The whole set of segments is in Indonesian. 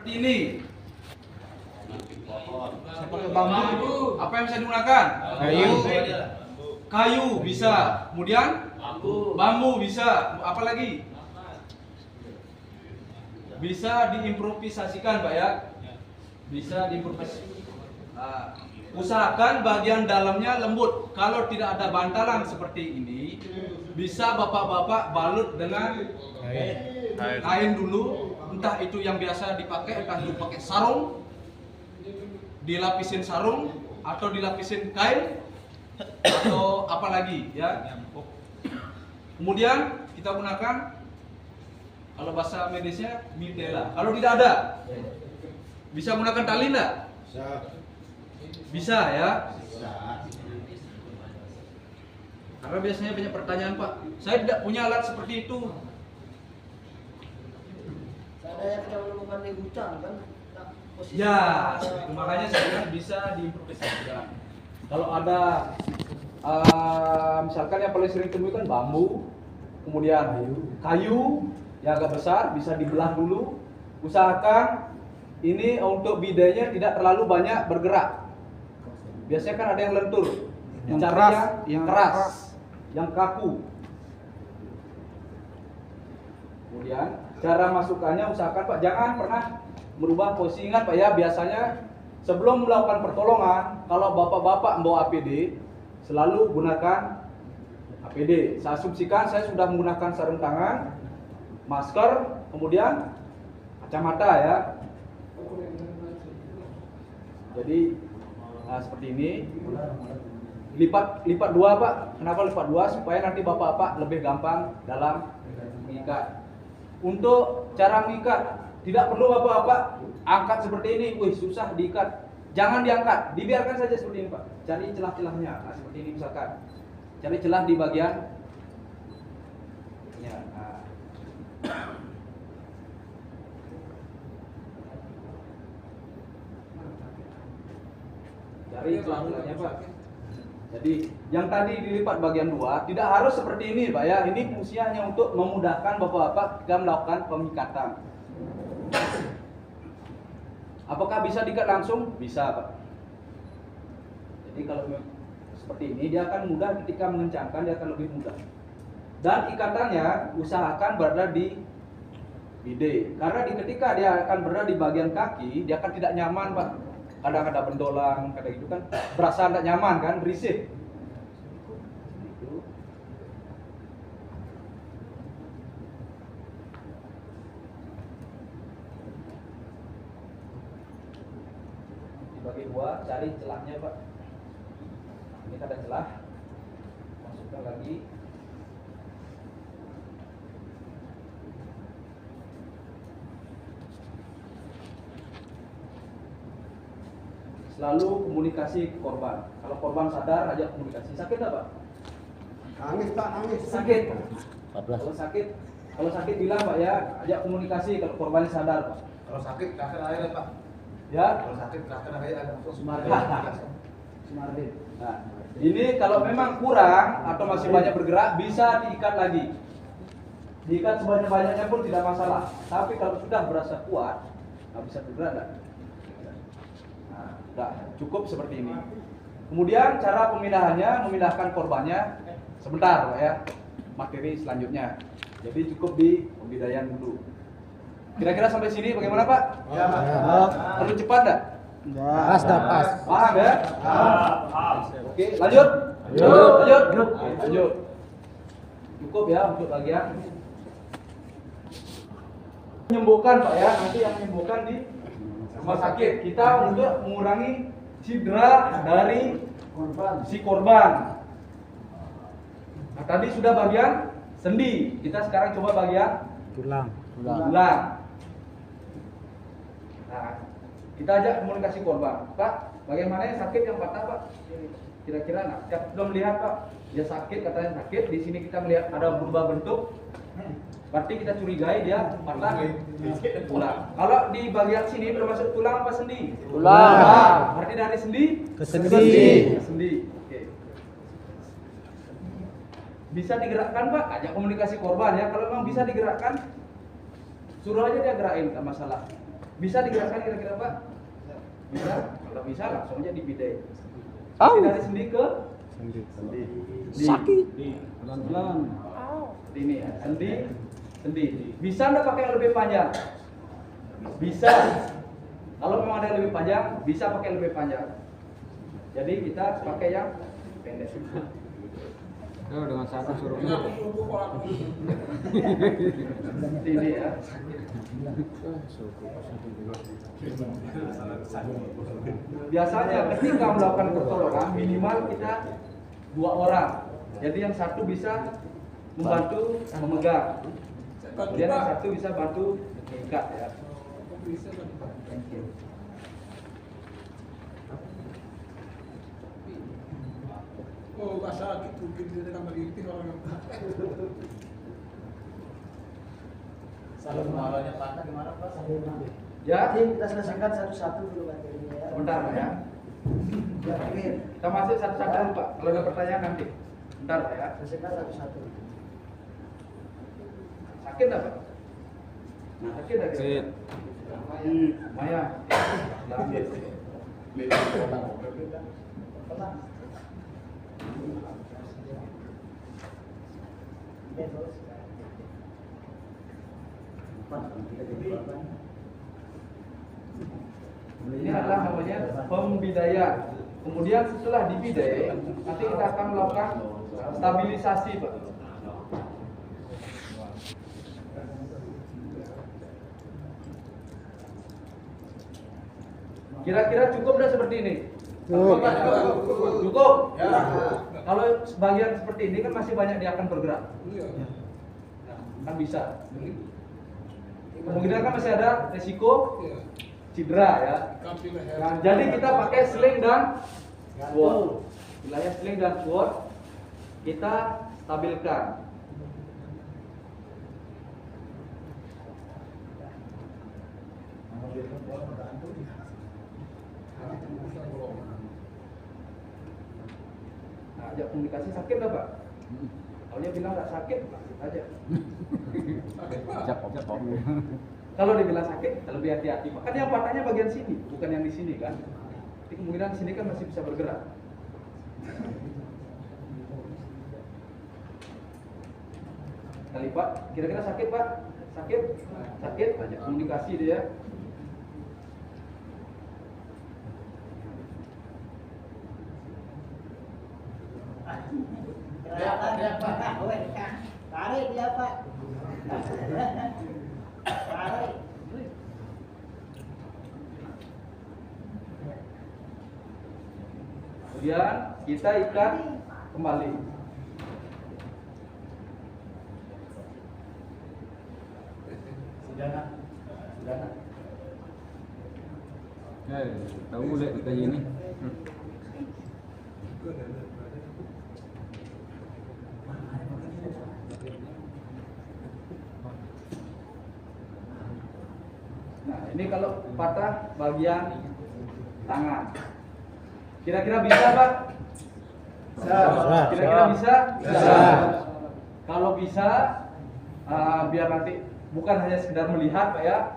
Ini Saya pakai bambu. apa yang bisa digunakan? Kayu. Kayu bisa. Kemudian bambu bisa. Apa lagi? Bisa diimprovisasikan, Pak ya. Bisa diimprovisasikan. Nah, usahakan bagian dalamnya lembut. Kalau tidak ada bantalan seperti ini, bisa bapak-bapak balut dengan kain dulu. Entah itu yang biasa dipakai, entah itu pakai sarung, dilapisin sarung atau dilapisin kain atau apa lagi ya. Kemudian kita gunakan, kalau bahasa medisnya, mitela. Kalau tidak ada, bisa gunakan tali enggak? Bisa ya. Karena biasanya banyak pertanyaan, Pak, saya tidak punya alat seperti itu. Saya yang menemukan di hutan kan. Posisi Ya, makanya saya bilang bisa diimprovisasikan. Kalau ada misalkan yang paling sering temui kan bambu, kemudian kayu yang agak besar bisa dibelah dulu. Usahakan ini untuk bidenya tidak terlalu banyak bergerak. Biasanya kan ada yang lentur, Yang cari keras, yang keras, yang kaku. Kemudian cara masukkannya usahakan, Pak, jangan pernah merubah posisi. Ingat, Pak ya, biasanya sebelum melakukan pertolongan, kalau bapak-bapak membawa APD, selalu gunakan APD. Saya asumsikan saya sudah menggunakan sarung tangan, masker, kemudian kacamata ya. Jadi seperti ini. Lipat dua, Pak. Kenapa lipat dua? Supaya nanti bapak-bapak lebih gampang dalam mengikat. Untuk cara mengikat, tidak perlu bapak-bapak angkat seperti ini. Wih, susah diikat. Jangan diangkat, dibiarkan saja seperti ini, Pak. Cari celah-celahnya. Nah, seperti ini misalkan. Cari celah di bagian ya. Nah. Cari celah-celahnya, Pak. Jadi yang tadi dilipat bagian dua tidak harus seperti ini, Pak ya. Ini fungsinya hanya untuk memudahkan bapak-bapak ketika melakukan pengikatan. Apakah bisa diikat langsung? Bisa, Pak. Jadi kalau seperti ini dia akan mudah ketika mengencangkan, dia akan lebih mudah. Dan ikatannya usahakan berada di bide. Karena ketika dia akan berada di bagian kaki, dia akan tidak nyaman, Pak. Kadang ada bendolang, kadang itu kan berasa tidak nyaman kan, berisik. Itu. Dibagi dua, cari celahnya, Pak. Ini ada celah, masukkan lagi. Selalu komunikasi ke korban. Kalau korban sadar, ajak komunikasi. Sakit apa? Nangis, Pak, nangis. Sakit. Kalau sakit bilang, Pak ya, ajak komunikasi kalau korbannya sadar, Pak. Kalau sakit, kasih air, Pak. Ya. Kalau sakit, kasih air, langsung Sumardin. Nah, ini kalau memang kurang atau masih banyak bergerak, bisa diikat lagi. Diikat sebanyak-banyaknya pun tidak masalah. Tapi kalau sudah berasa kuat, nggak bisa bergerak, enggak? Nah, cukup seperti ini. Kemudian cara pemindahannya, memindahkan korbannya sebentar, Pak ya. Materi selanjutnya. Jadi cukup di pembidaian dulu. Kira-kira sampai sini bagaimana, Pak? Ya, Pak. Perlu cepat enggak? Pas, pas. Paham ya? Oke, lanjut. Lanjut. Lanjut. Cukup ya untuk bagian menyembuhkan, Pak ya. Nanti yang menyembuhkan di rumah sakit. Kita untuk mengurangi cedera dari si korban. Nah, tadi sudah bagian sendi. Kita sekarang coba bagian Tulang. tulang. Nah, kita ajak komunikasi korban. Pak, bagaimana yang sakit, yang patah, Pak? Kira-kira, nah, kita sudah melihat, Pak, dia sakit, katanya sakit. Di sini kita melihat ada berubah bentuk. Berarti kita curigai dia patah tulang. Kalau di bagian sini termasuk tulang apa sendi? Tulang. Berarti dari sendi Ke sendi. Sendi. Oke. Bisa digerakkan, Pak? Ajak komunikasi korban ya. Kalau memang bisa digerakkan, suruh aja dia gerakin, nggak masalah. Bisa digerakkan kira-kira Pak? Bisa? Kalau bisa langsung aja dibidai. Au. Dari sendi ke Sakit. pelan-pelan. Ini ya, sendi. Bisa nggak pakai yang lebih panjang? Bisa. Kalau memang ada yang lebih panjang, bisa pakai yang lebih panjang. Jadi kita pakai yang pendek. Dengan satu suruh Ini ya. Biasanya ketika melakukan pertolongan minimal kita 2 orang. Jadi yang satu bisa membantu memegang. Kemudian yang satu bisa bantu mengikat ya. Thank you. Oh, bahasa gitu, kita tambah gitu orang. Salah malahnya patah gimana Pak? Ya, Nanti kita selesaikan satu-satu dulu materinya ya. sebentar ya. Ya, akhir. Kita masih satu-satu dulu, Pak. Kalau ada pertanyaan nanti. Bentar ya. Selesaikan satu-satu. Sakit apa? Sakit apa? Sakit. Maya. Lanjut. Ini adalah namanya pembidaya. Kemudian setelah dibidai, nanti kita akan melakukan stabilisasi, Pak. Kira-kira cukup dah seperti ini? Cukup? Ya. Kalau sebagian seperti ini kan masih banyak dia akan bergerak. Kan bisa. Kemungkinan kan masih ada resiko cedera ya. Nah, jadi kita pakai sling dan sword. Wilayah sling dan sword kita stabilkan. Nah, ajak komunikasi sakit nggak Pak? Kalau dia bilang nggak sakit, lanjut aja. Kalau dia bilang sakit, lebih hati-hati. Kan yang patahnya bagian sini, bukan yang di sini kan. Jadi kemungkinan di sini kan masih bisa bergerak. Kali Pak, kira-kira sakit Pak? Sakit? Sakit? Ajak komunikasi dia. Tarik dia Pak. Tarik. Kemudian kita ikat kembali. Sudahlah. Tahu boleh kayak gini. Nah, ini kalau patah bagian tangan. Kira-kira bisa, Pak? Bisa. Kira-kira bisa? Bisa. Kalau bisa, biar nanti bukan hanya sekedar melihat, Pak ya.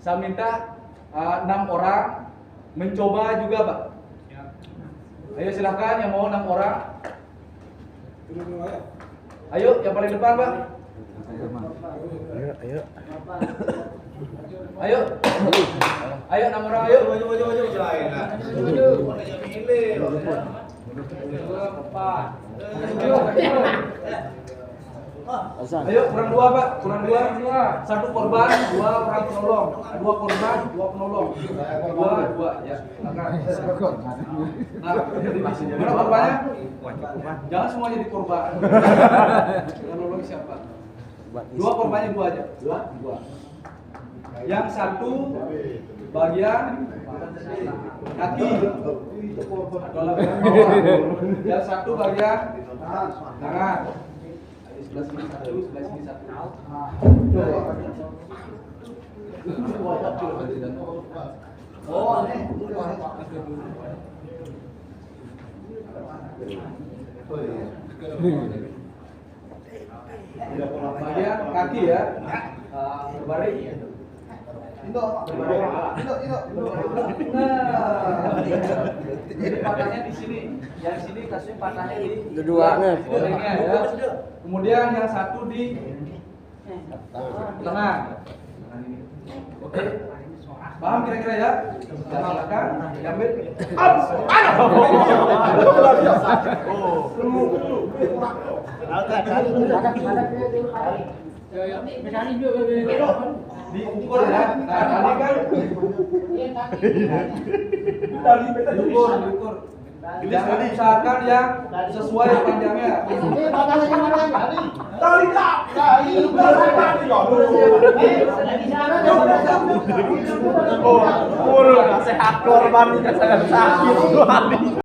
Saya minta 6 orang mencoba juga, Pak. Ayo silakan yang mau 6 orang. Ayo, yang paling depan, Pak. Ayo. Ayo. Ayo 6 orang, ayo. Ayo, kurang 2 Pak, kurang 2. Satu korban, 2 orang penolong. 2 korban, 2 penolong. 2 ya. Nah, mana korbannya? Jangan semua jadi korban. Yang nolong siapa? 2 korbannya 2 aja. 2. Yang satu bagian kaki atau bagian bawah. Yang satu bagian tangan. Sebelah sini satu, sebelah sini satu. Bagian kaki ya, berbaring. Jadi patahnya di sini. Yang sini kasusnya patahnya di Dua-duanya. lehernya ya. Kemudian yang satu di tengah. Oke. Paham kira-kira ya? Silakan diambil. Diukur ya. Nah, tadi kan diukur. Jangan usahakan yang sesuai panjangnya. Sehat korban sangat sakit.